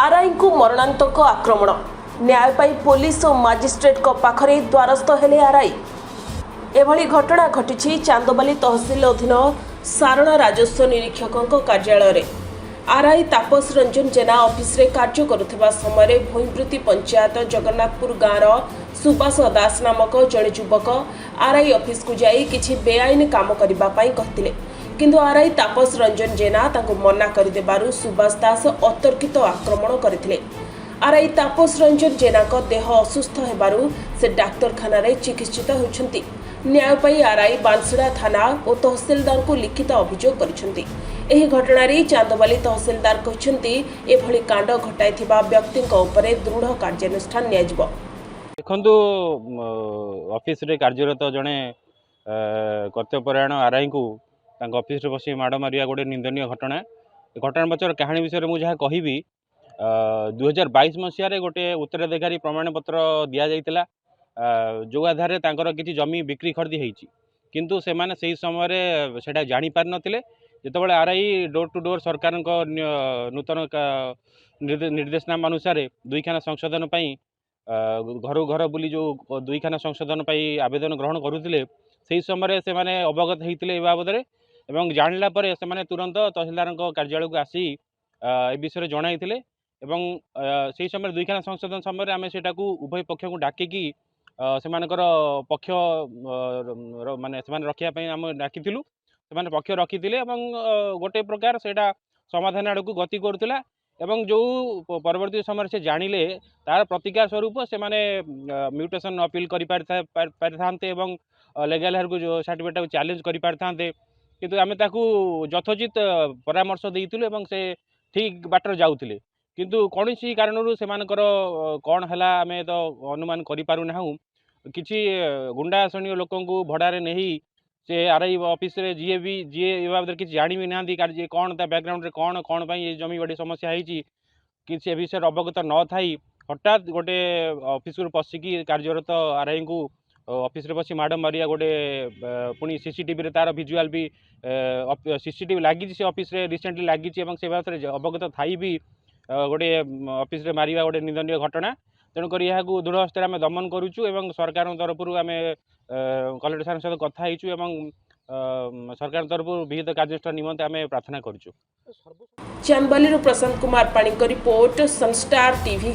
RI को मरणांतक आक्रमण न्याय पाई पुलिस और मजिस्ट्रेट पाखरे द्वारस्थ हेले आरआई एभली घटना घटी चांदबाली तहसिल अधीन सारणा राजस्व निरीक्षकों कार्यालय आरआई तापस रंजन जेना ऑफिस रे कार्य करुवा समय भूईंप्रति पंचायत जगन्नाथपुर गाँवर सुभाष दास नामक जड़े युवक आरआई ऑफिस को जाई किछि बेआईन काम करने कहते किंतु आरआई तापस रंजन जेना तांको मना करदेबारु सुभाष दास अतर्कित आक्रमण करथिले। आरआई तापस रंजन जेना को देह असुस्थ हेबारु से डाक्तरखाना रे चिकित्सित होउछंती। न्याय पाई आरआई बांसड़ा थाना और तहसीलदार को लिखित अभियोग करिसेंती। एही घटना रे चांदबाली तहसीलदार कहछंती एभली कांड घटाइथिबा व्यक्तिक उपरे दृढ़ कार्यानुष्ठान नियाजिबो। देखंतु ऑफिस रे कार्यरत जणे कर्तव्यपरायण आरआई को ऑफिस बस माड़ मारिया गोटे निंदनीय घटना। घटना पचर कहानी विषय में मुझे कहबी 2022 मसीह गोटे उत्तराधिकारी प्रमाण पत्र दि जाइतिला जो आधार किसी जमी बिक्री खरीदी होती किंतु से माने सही समय से जानी पार नथिले। जेतेबेले आरआई डोर टू डोर सरकार नूतन निर्देशनामा अनुसार दुईखाना संशोधन घर घर बुली जो दुईखाना संशोधन आवेदन ग्रहण करुले से समय से माने अवगत होते बाबद एवं जानिला परे से माने तुरंत तहसीलदार कार्यालय को आसी ए विषय जणाइथिले एवं से समय दुईखाना संशोधन समय आम से उभय पक्ष को डाकिकी से पक्ष माने रखापी आम डाकिलु से पक्ष रखी गोटे प्रकार से समाधान आड़ को गति करुला एवं जो परवर्ती समय से जानिले तार प्रतिकार स्वरूप से माने म्यूटेशन अपील कर लीगल हेयर को जो सर्टिफिकेट चैलेंज कर किंतु आमे ताकू यथोचित परामर्श देइतिलु एवं से ठीक बाटर जाउतिले किंतु कौन सी कारण से कौन है आमे तो अनुमान करि पारु नाहु। किछि गुंडा श्रेणी लोक भड़ारे नहीं से आरआई ऑफिस रे जी बाबद किसी जानी भी ना कार्य कौन बैकग्राउंड रे कौन कौन ये जमी बड़ी समस्या होती किसी विषय अवगत न थाई हठात गोटे ऑफिस पशिकी कार्यरत आरआई को ऑफिस रे बसी माड़ मारिया गोटे पुणी सीसीटीवी रे तार विजुआल भी सीसीटीवी लगी से ऑफिस रे रिसेंटली लगी से बात अवगत थाई भी गोटे ऑफिस रे मारिया गोटे निंदनीय घटना। तेणुक यह दृढ़ हस्ते आम दमन करुचु एवं सरकार तरफ आम कलेक्टर साहब सहित कथा होइचु एवं सरकार तरफ विहित कार्यानुष्ठान निमंते आम प्रार्थना करुचु। चांदबाली प्रशांत कुमार पाणी रिपोर्ट सनस्टार टीवी।